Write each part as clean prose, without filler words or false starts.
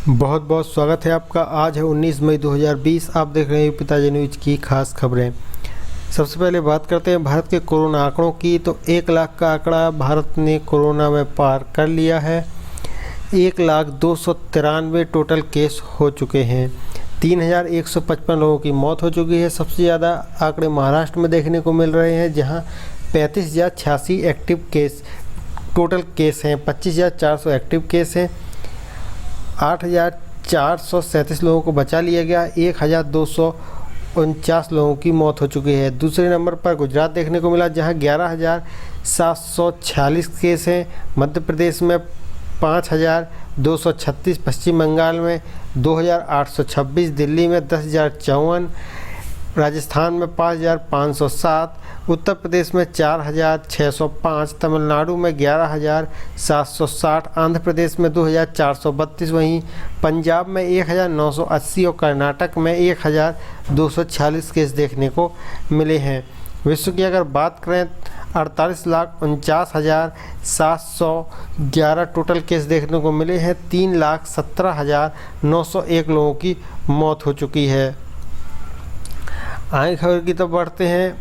बहुत बहुत स्वागत है आपका। आज है 19 मई 2020। आप देख रहे हैं पिताजी न्यूज की खास खबरें। सबसे पहले बात करते हैं भारत के कोरोना आंकड़ों की। तो 1 लाख का आंकड़ा भारत ने कोरोना में पार कर लिया है। 1,293 टोटल केस हो चुके हैं। 3,155 लोगों की मौत हो चुकी है। सबसे ज़्यादा आंकड़े महाराष्ट्र में देखने को मिल रहे हैं, जहां 35,086 एक्टिव केस टोटल केस हैं। 25,400 एक्टिव केस हैं। 8,437 लोगों को बचा लिया गया। 1,249 लोगों की मौत हो चुकी है। दूसरे नंबर पर गुजरात देखने को मिला, जहां 11,746 केस हैं। मध्य प्रदेश में 5,236, पश्चिम बंगाल में 2,826, दिल्ली में 10,054, राजस्थान में 5,507, उत्तर प्रदेश में 4,605, तमिलनाडु में 11,760, आंध्र प्रदेश में 2,432, वहीं पंजाब में 1,980 और कर्नाटक में 1,246 केस देखने को मिले हैं। विश्व की अगर बात करें, 48,49,711 टोटल केस देखने को मिले हैं। 3,17,901 लोगों की मौत हो चुकी है। आगे खबर की तरफ बढ़ते हैं।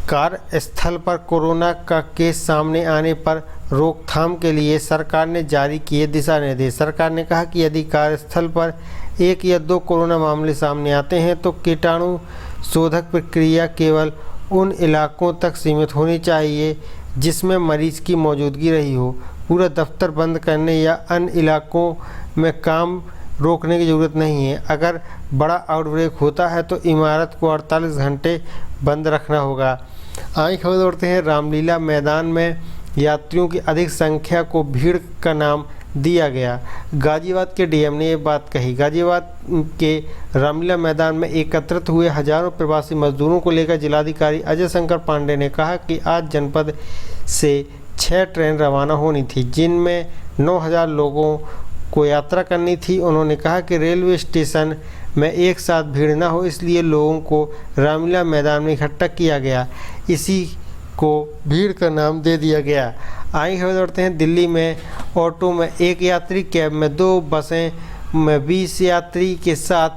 कार्यस्थल पर कोरोना का केस सामने आने पर रोकथाम के लिए सरकार ने जारी किए दिशा निर्देश। सरकार ने कहा कि यदि कार्यस्थल पर 1 या 2 कोरोना मामले सामने आते हैं तो कीटाणु शोधक प्रक्रिया केवल उन इलाकों तक सीमित होनी चाहिए जिसमें मरीज की मौजूदगी रही हो। पूरा दफ्तर बंद करने या अन्य इलाकों में काम रोकने की ज़रूरत नहीं है। अगर बड़ा आउटब्रेक होता है तो इमारत को 48 घंटे बंद रखना होगा। आगे खबर बढ़ते हैं। रामलीला मैदान में यात्रियों की अधिक संख्या को भीड़ का नाम दिया गया। गाजियाबाद के डीएम ने ये बात कही। गाजियाबाद के रामलीला मैदान में एकत्रित हुए हजारों प्रवासी मजदूरों को लेकर जिलाधिकारी अजय शंकर पांडे ने कहा कि आज जनपद से 6 ट्रेन रवाना होनी थी, जिनमें 9,000 लोगों को यात्रा करनी थी। उन्होंने कहा कि रेलवे स्टेशन में एक साथ भीड़ न हो, इसलिए लोगों को रामलीला मैदान में इकट्ठा किया गया। इसी को भीड़ का नाम दे दिया गया। आगे खबर बढ़ते हैं। दिल्ली में ऑटो में 1 यात्री, कैब में 2, बसें में 20 यात्री के साथ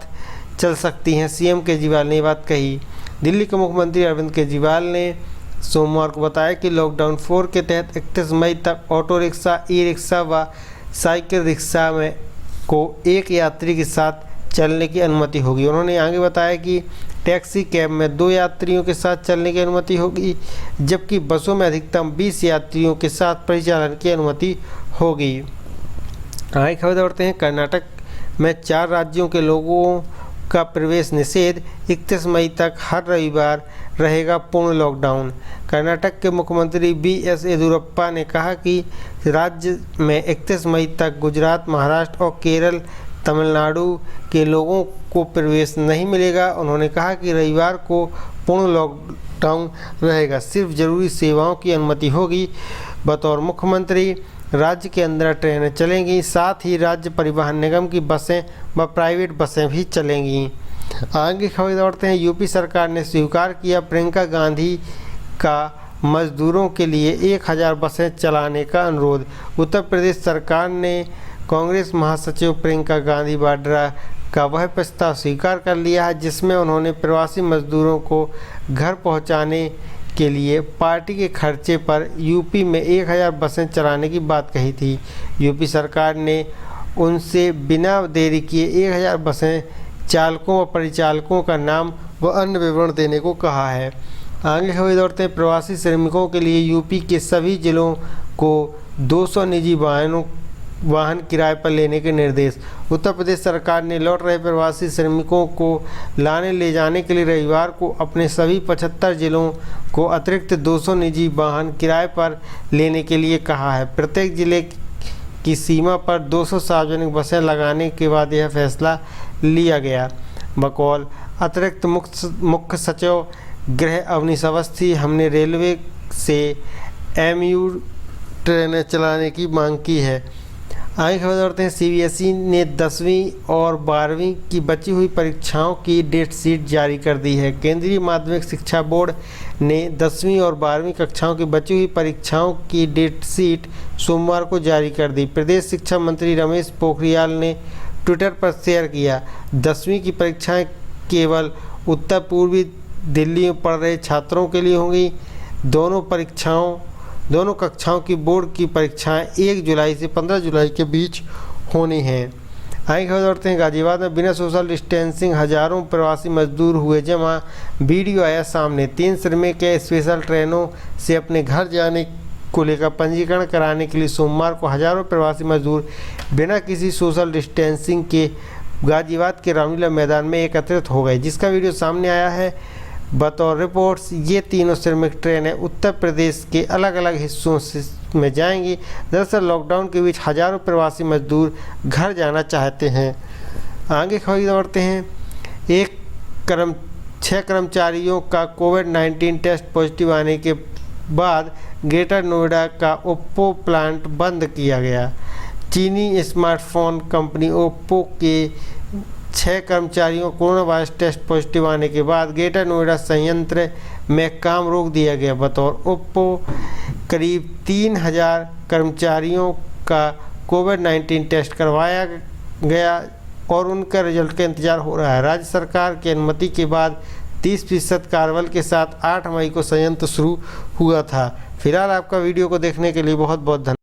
चल सकती हैं। सीएम केजरीवाल ने बात कही। दिल्ली के मुख्यमंत्री अरविंद केजरीवाल ने सोमवार को बताया कि लॉकडाउन 4 के तहत 31 मई तक ऑटो रिक्शा, ई रिक्शा व साइकिल रिक्शा में को 1 यात्री के साथ चलने की अनुमति होगी। उन्होंने आगे बताया कि टैक्सी, कैब में 2 यात्रियों के साथ चलने की अनुमति होगी, जबकि बसों में अधिकतम 20 यात्रियों के साथ परिचालन की अनुमति होगी। आगे खबर बढ़ते हैं। कर्नाटक में 4 राज्यों के लोगों का प्रवेश निषेध। 31 मई तक हर रविवार रहेगा पूर्ण लॉकडाउन। कर्नाटक के मुख्यमंत्री BS येदियुरप्पा ने कहा कि राज्य में 31 मई तक गुजरात, महाराष्ट्र और केरल, तमिलनाडु के लोगों को प्रवेश नहीं मिलेगा। उन्होंने कहा कि रविवार को पूर्ण लॉकडाउन रहेगा, सिर्फ जरूरी सेवाओं की अनुमति होगी। बतौर मुख्यमंत्री राज्य के अंदर ट्रेनें चलेंगी, साथ ही राज्य परिवहन निगम की बसें व प्राइवेट बसें भी चलेंगी। आगे खबर बढ़ते हैं। यूपी सरकार ने स्वीकार किया प्रियंका गांधी का मजदूरों के लिए 1,000 बसें चलाने का अनुरोध। उत्तर प्रदेश सरकार ने कांग्रेस महासचिव प्रियंका गांधी वाड्रा का वह प्रस्ताव स्वीकार कर लिया है, जिसमें उन्होंने प्रवासी मजदूरों को घर पहुंचाने के लिए पार्टी के खर्चे पर यूपी में 1,000 बसें चलाने की बात कही थी। यूपी सरकार ने उनसे बिना देरी किए 1,000 बसें, चालकों व परिचालकों का नाम व अन्य विवरण देने को कहा है। आगे खबर दौड़ते हैं। प्रवासी श्रमिकों के लिए यूपी के सभी जिलों को 200 निजी वाहन किराए पर लेने के निर्देश। उत्तर प्रदेश सरकार ने लौट रहे प्रवासी श्रमिकों को लाने ले जाने के लिए रविवार को अपने सभी 75 जिलों को अतिरिक्त 200 निजी वाहन किराए पर लेने के लिए कहा है। प्रत्येक जिले की सीमा पर 200 सार्वजनिक बसें लगाने के बाद यह फैसला लिया गया। बकौल अतिरिक्त मुख्य सचिव गृह अवनीश अवस्थी, हमने रेलवे से MU ट्रेनें चलाने की मांग की है। आगे खबर बढ़ते हैं। सीबीएसई ने 10वीं और 12वीं की बची हुई परीक्षाओं की डेट शीट जारी कर दी है। केंद्रीय माध्यमिक शिक्षा बोर्ड ने 10वीं और 12वीं कक्षाओं की बची हुई परीक्षाओं की डेट शीट सोमवार को जारी कर दी। प्रदेश शिक्षा मंत्री रमेश पोखरियाल ने ट्विटर पर शेयर किया। 10वीं की परीक्षाएं केवल उत्तर पूर्वी दिल्ली में पढ़ रहे छात्रों के लिए होंगी। दोनों कक्षाओं की बोर्ड की परीक्षाएं 1 जुलाई से 15 जुलाई के बीच होनी हैं। आगे खबर बढ़ते हैं। गाजियाबाद में बिना सोशल डिस्टेंसिंग हजारों प्रवासी मजदूर हुए जमा। वीडियो आया सामने। 3 श्रमिक स्पेशल ट्रेनों से अपने घर जाने को लेकर पंजीकरण कराने के लिए सोमवार को हजारों प्रवासी मजदूर बिना किसी सोशल डिस्टेंसिंग के गाजियाबाद के रामलीला मैदान में एकत्रित हो गए, जिसका वीडियो सामने आया है। बतौर रिपोर्ट्स ये तीनों श्रमिक ट्रेनें उत्तर प्रदेश के अलग अलग हिस्सों में जाएंगी। दरअसल लॉकडाउन के बीच हजारों प्रवासी मजदूर घर जाना चाहते हैं। आगे खबर बढ़ते हैं। 6 कर्मचारियों का कोविड-19 टेस्ट पॉजिटिव आने के बाद ग्रेटर नोएडा का ओप्पो प्लांट बंद किया गया। चीनी स्मार्टफोन कंपनी ओप्पो के 6 कर्मचारियों को कोरोना वायरस टेस्ट पॉजिटिव आने के बाद ग्रेटर नोएडा संयंत्र में काम रोक दिया गया। बतौर ओप्पो करीब 3000 कर्मचारियों का कोविड-19 टेस्ट करवाया गया और उनका रिजल्ट का इंतजार हो रहा है। राज्य सरकार की अनुमति के बाद 30% कार्यबल के साथ 8 मई को संयंत्र शुरू हुआ था। फिलहाल आपका वीडियो को देखने के लिए बहुत बहुत धन्यवाद।